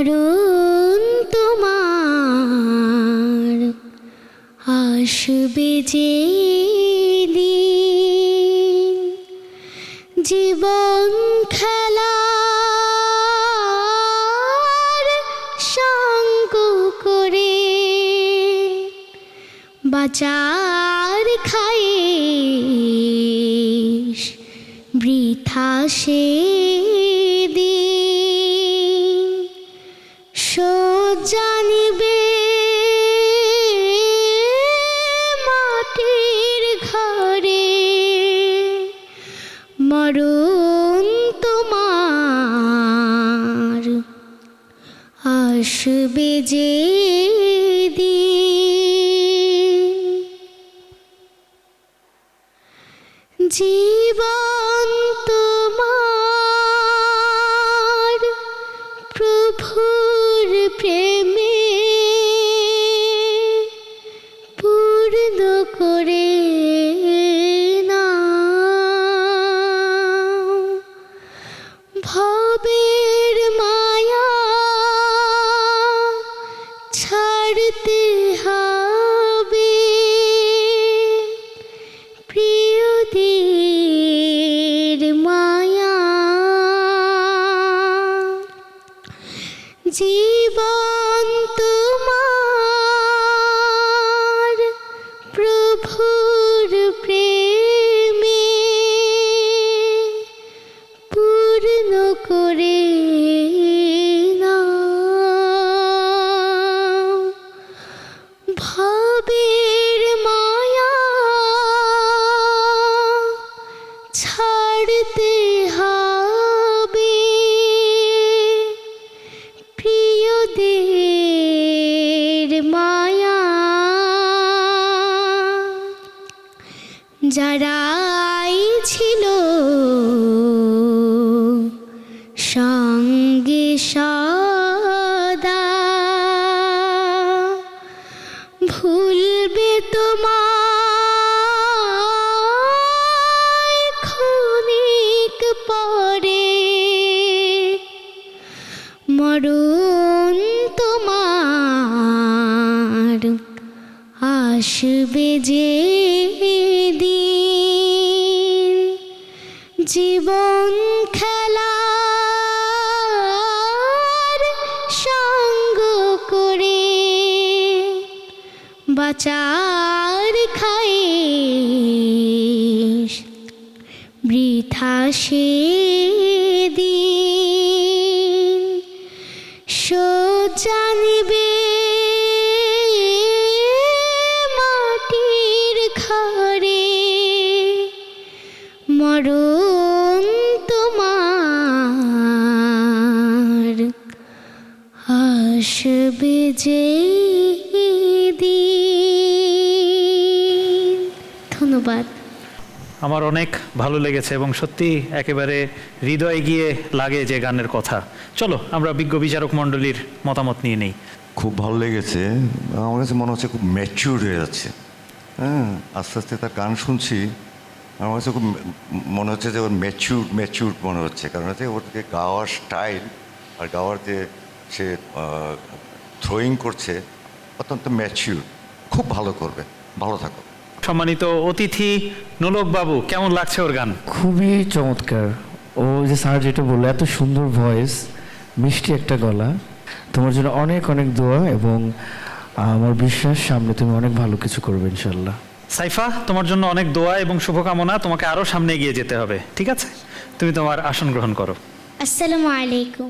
মরণ তোমার আসবে যে দিন, জীবন খেলার সঙ্গ করে বাঁচার খায়েশ বৃথা সে দিন। জানিবে মাটির ঘরে মরণ তোমার আসবে যে দিন। জীবন তোমার প্রভুর প্রেমে পূর্ণ করে নাও। ভবের মায়া ছাড়তে হবে, প্রিয়দের মায়া। জীবন তোমার প্রভুর প্রেমে পূর্ণ করে নাও। ভবের মায়া ছাড়তে হবে, প্রিয়দের মায়া। যারাই ছিল সঙ্গে সদা ভুলবে তোমায় ক্ষণিক পরে। মরণ তোমার আসবে যে দিন, জীবন খেলার সঙ্গ করে বাঁচার খায়েশ বৃথা সে দিন। জানিবে মাটির ঘরে মরণ তোমার আসবে যে দিন। ধন্যবাদ। আমার অনেক ভালো লেগেছে এবং সত্যি একেবারে হৃদয়ে গিয়ে লাগে যে গানের কথা। চলো আমরা বিজ্ঞ বিচারক মণ্ডলীর মতামত নিয়ে নেই। খুব ভালো লেগেছে। আমার কাছে মনে হচ্ছে খুব ম্যাচিউর হয়ে যাচ্ছে। হ্যাঁ, আস্তে আস্তে তার গান শুনছি, আমার কাছে খুব মনে হচ্ছে যে ওর ম্যাচিউর মনে হচ্ছে। কারণ হচ্ছে ওর যে গাওয়ার স্টাইল আর গাওয়ার যে সে থ্রোয়িং করছে অত্যন্ত ম্যাচিউর। খুব ভালো করবে, ভালো থাকো। সম্মানিত অতিথি নোলক বাবু, কেমন লাগছে ওর গান? খুবই চমৎকার। ও যে স্যার যেটা বললো, এত সুন্দর ভয়েস, মিষ্টি একটা গলা। তোমার জন্য অনেক অনেক দোয়া এবং আমার বিশ্বাস সামনে তুমি অনেক ভালো কিছু করবে ইনশাল্লাহ। সাইফা, তোমার জন্য অনেক দোয়া এবং শুভকামনা। তোমাকে আরও সামনে এগিয়ে যেতে হবে, ঠিক আছে? তুমি তোমার আসন গ্রহণ করো। আসসালামু আলাইকুম।